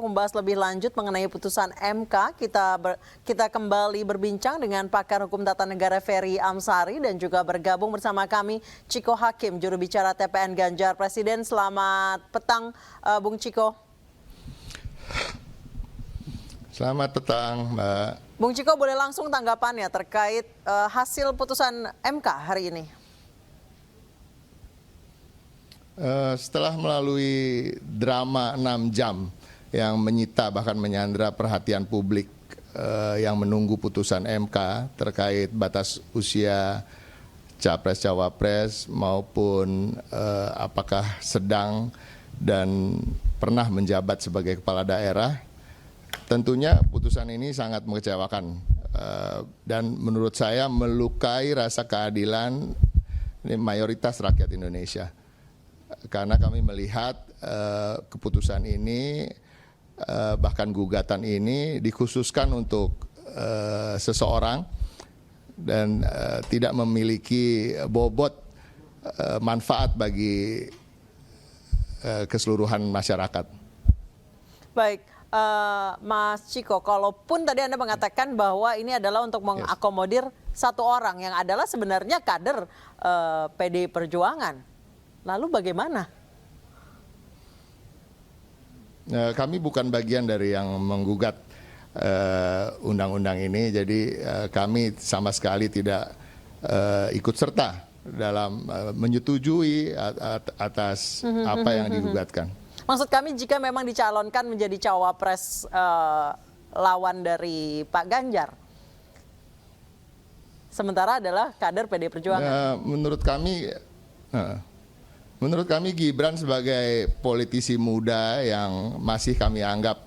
untuk membahas lebih lanjut mengenai putusan MK, kita kembali berbincang dengan pakar hukum tata negara Ferry Amsari dan juga bergabung bersama kami Chiko Hakim, juru bicara TPN Ganjar Presiden. Selamat petang, Bung Chiko. Selamat petang, Mbak. Bung Chiko, boleh langsung tanggapannya terkait hasil putusan MK hari ini? Setelah melalui drama 6 jam yang menyita bahkan menyandra perhatian publik yang menunggu putusan MK terkait batas usia Capres-Cawapres maupun apakah sedang dan pernah menjabat sebagai kepala daerah, tentunya putusan ini sangat mengecewakan dan menurut saya melukai rasa keadilan mayoritas rakyat Indonesia. Karena kami melihat keputusan ini bahkan gugatan ini dikhususkan untuk seseorang dan tidak memiliki bobot manfaat bagi keseluruhan masyarakat. Baik, Mas Chiko, kalaupun tadi Anda mengatakan bahwa ini adalah untuk mengakomodir satu orang yang adalah sebenarnya kader PDI Perjuangan. Lalu bagaimana? Kami bukan bagian dari yang menggugat undang-undang ini, jadi kami sama sekali tidak ikut serta dalam menyetujui atas apa yang digugatkan. Maksud kami jika memang dicalonkan menjadi cawapres lawan dari Pak Ganjar, sementara adalah kader PDI Perjuangan. Menurut kami Gibran sebagai politisi muda yang masih kami anggap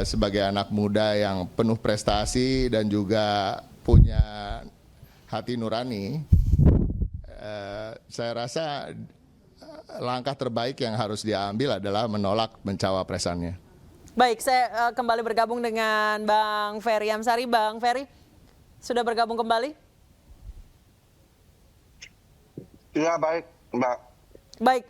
sebagai anak muda yang penuh prestasi dan juga punya hati nurani, saya rasa langkah terbaik yang harus diambil adalah menolak pencawapresannya. Baik, saya kembali bergabung dengan Bang Ferry Amsari. Bang Ferry, sudah bergabung kembali? Iya, baik, Mbak. Baik,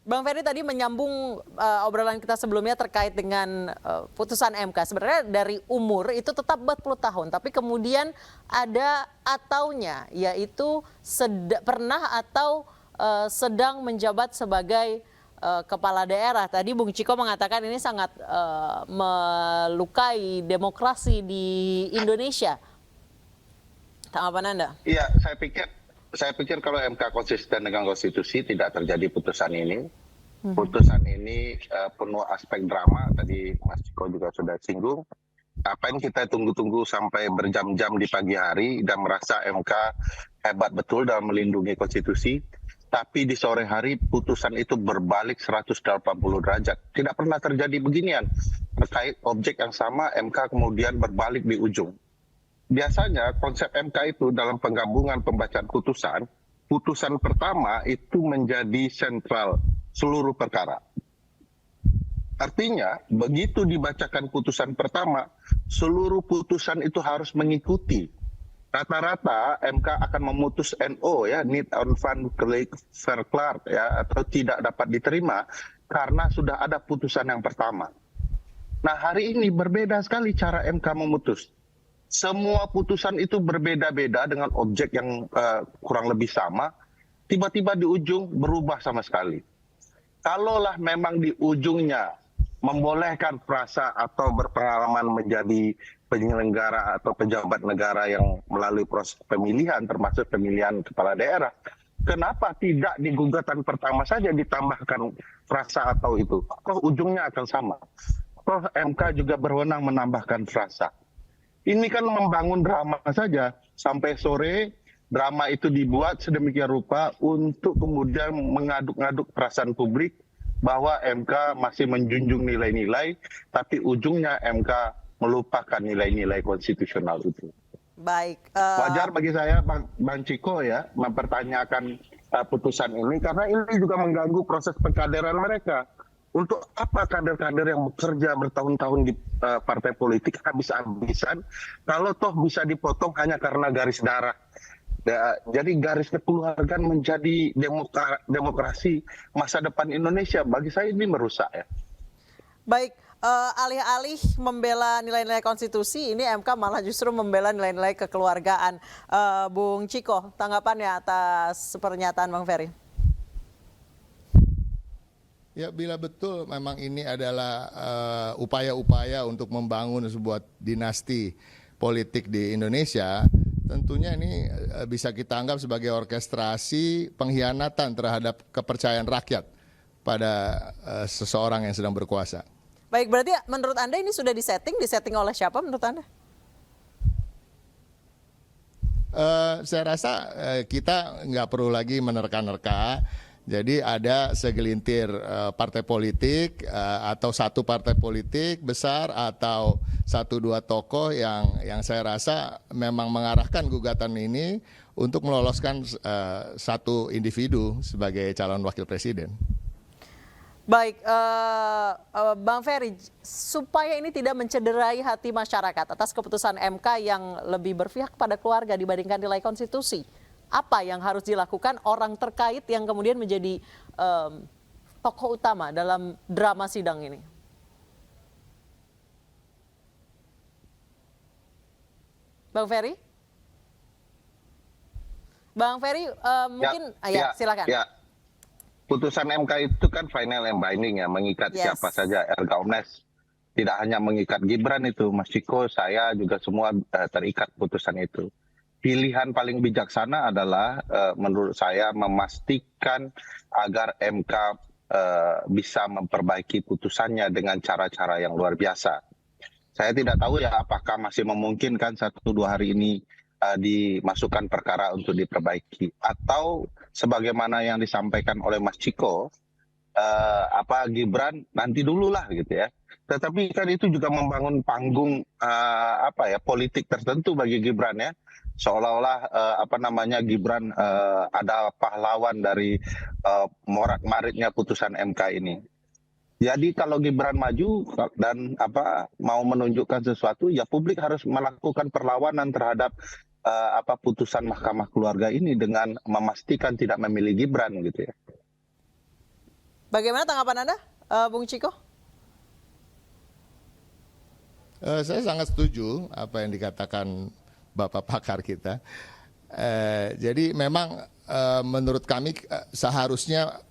Bang Ferry tadi menyambung obrolan kita sebelumnya terkait dengan putusan MK. Sebenarnya dari umur itu tetap 40 tahun, tapi kemudian ada ataunya, yaitu pernah atau sedang menjabat sebagai kepala daerah. Tadi Bung Chiko mengatakan ini sangat melukai demokrasi di Indonesia. Tanggapan Anda? Iya, saya pikir kalau MK konsisten dengan konstitusi tidak terjadi putusan ini. Putusan ini penuh aspek drama, tadi Mas Chiko juga sudah singgung. Apa yang kita tunggu-tunggu sampai berjam-jam di pagi hari dan merasa MK hebat betul dalam melindungi konstitusi. Tapi di sore hari putusan itu berbalik 180 derajat. Tidak pernah terjadi beginian. Terkait objek yang sama, MK kemudian berbalik di ujung. Biasanya konsep MK itu dalam penggabungan pembacaan putusan pertama itu menjadi sentral seluruh perkara. Artinya begitu dibacakan putusan pertama, seluruh putusan itu harus mengikuti. Rata-rata MK akan memutus NO ya, need on fund verklaard ya, atau tidak dapat diterima karena sudah ada putusan yang pertama. Nah, hari ini berbeda sekali cara MK memutus. Semua putusan itu berbeda-beda dengan objek yang kurang lebih sama, tiba-tiba di ujung berubah sama sekali. Kalaulah memang di ujungnya membolehkan frasa atau berpengalaman menjadi penyelenggara atau pejabat negara yang melalui proses pemilihan, termasuk pemilihan kepala daerah, kenapa tidak di gugatan pertama saja ditambahkan frasa atau itu? Kok ujungnya akan sama? Kok MK juga berwenang menambahkan frasa? Ini kan membangun drama saja. Sampai sore drama itu dibuat sedemikian rupa untuk kemudian mengaduk-ngaduk perasaan publik bahwa MK masih menjunjung nilai-nilai, tapi ujungnya MK melupakan nilai-nilai konstitusional itu. Baik. Wajar bagi saya, Bang Chiko ya, mempertanyakan putusan ini karena ini juga mengganggu proses pengkaderan mereka. Untuk apa kader-kader yang bekerja bertahun-tahun di partai politik habis-habisan kalau toh bisa dipotong hanya karena garis darah. Jadi garis kekeluargaan menjadi demokrasi masa depan Indonesia. Bagi saya ini merusak ya. Baik, alih-alih membela nilai-nilai konstitusi, ini MK malah justru membela nilai-nilai kekeluargaan. Bung Ciko, tanggapannya atas pernyataan Bang Ferry? Ya, bila betul memang ini adalah upaya-upaya untuk membangun sebuah dinasti politik di Indonesia, tentunya ini bisa kita anggap sebagai orkestrasi pengkhianatan terhadap kepercayaan rakyat pada seseorang yang sedang berkuasa. Baik, berarti menurut Anda ini sudah disetting oleh siapa menurut Anda? Saya rasa kita nggak perlu lagi menerka-nerka. Jadi ada segelintir partai politik atau satu partai politik besar atau satu dua tokoh yang saya rasa memang mengarahkan gugatan ini untuk meloloskan satu individu sebagai calon wakil presiden. Baik, Bang Ferry, supaya ini tidak mencederai hati masyarakat atas keputusan MK yang lebih berpihak pada keluarga dibandingkan nilai konstitusi, apa yang harus dilakukan orang terkait yang kemudian menjadi tokoh utama dalam drama sidang ini? Bang Ferry? Bang Ferry, mungkin silakan. Ya. Putusan MK itu kan final and binding ya, mengikat siapa saja, erga omnes. Tidak hanya mengikat Gibran itu, Mas Ciko, saya juga semua terikat putusan itu. Pilihan paling bijaksana adalah menurut saya memastikan agar MK bisa memperbaiki putusannya dengan cara-cara yang luar biasa. Saya tidak tahu ya apakah masih memungkinkan 1-2 hari ini dimasukkan perkara untuk diperbaiki, atau sebagaimana yang disampaikan oleh Mas Ciko, Gibran nanti dulu lah gitu ya. Tetapi kan itu juga membangun panggung politik tertentu bagi Gibran ya, seolah-olah Gibran ada pahlawan dari morak-maritnya putusan MK ini. Jadi kalau Gibran maju dan mau menunjukkan sesuatu, ya publik harus melakukan perlawanan terhadap putusan Mahkamah Keluarga ini dengan memastikan tidak memilih Gibran gitu ya. Bagaimana tanggapan Anda, Bung Ciko? Saya sangat setuju apa yang dikatakan Bapak pakar kita. Jadi memang menurut kami seharusnya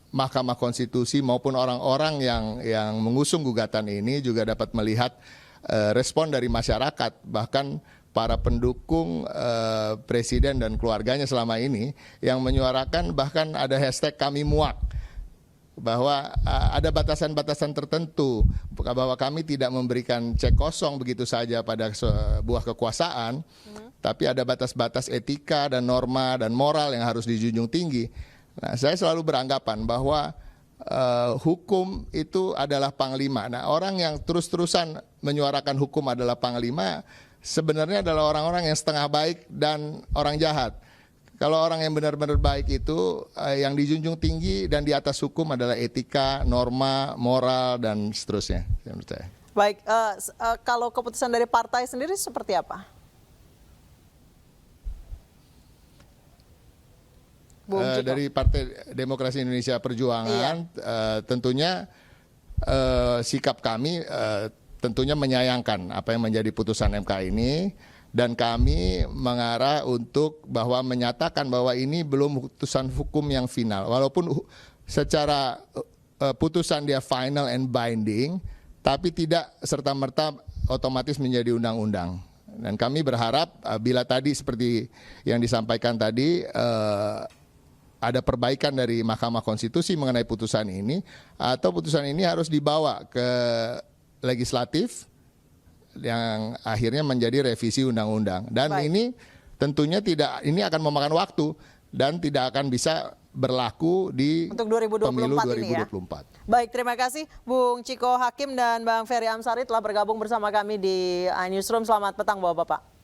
Mahkamah Konstitusi maupun orang-orang yang mengusung gugatan ini juga dapat melihat respon dari masyarakat, bahkan para pendukung presiden dan keluarganya selama ini yang menyuarakan, bahkan ada hashtag kami muak, bahwa ada batasan-batasan tertentu, bahwa kami tidak memberikan cek kosong begitu saja pada sebuah kekuasaan, tapi ada batas-batas etika dan norma dan moral yang harus dijunjung tinggi. Nah, saya selalu beranggapan bahwa hukum itu adalah panglima. Nah, orang yang terus-terusan menyuarakan hukum adalah panglima sebenarnya adalah orang-orang yang setengah baik dan orang jahat. Kalau orang yang benar-benar baik itu yang dijunjung tinggi dan di atas hukum adalah etika, norma, moral, dan seterusnya. Menurut saya. Baik, kalau keputusan dari partai sendiri seperti apa? Dari Partai Demokrasi Indonesia Perjuangan, tentunya sikap kami tentunya menyayangkan apa yang menjadi putusan MK ini, dan kami mengarah untuk bahwa menyatakan bahwa ini belum putusan hukum yang final. Walaupun secara putusan dia final and binding, tapi tidak serta-merta otomatis menjadi undang-undang. Dan kami berharap bila tadi seperti yang disampaikan tadi, ada perbaikan dari Mahkamah Konstitusi mengenai putusan ini, atau putusan ini harus dibawa ke legislatif yang akhirnya menjadi revisi undang-undang. Dan ini tentunya ini akan memakan waktu dan tidak akan bisa berlaku di untuk 2024 pemilu 2024. Ini ya. Baik, terima kasih Bung Ciko Hakim dan Bang Ferry Amsari telah bergabung bersama kami di iNewsroom. Selamat petang Bapak-Bapak.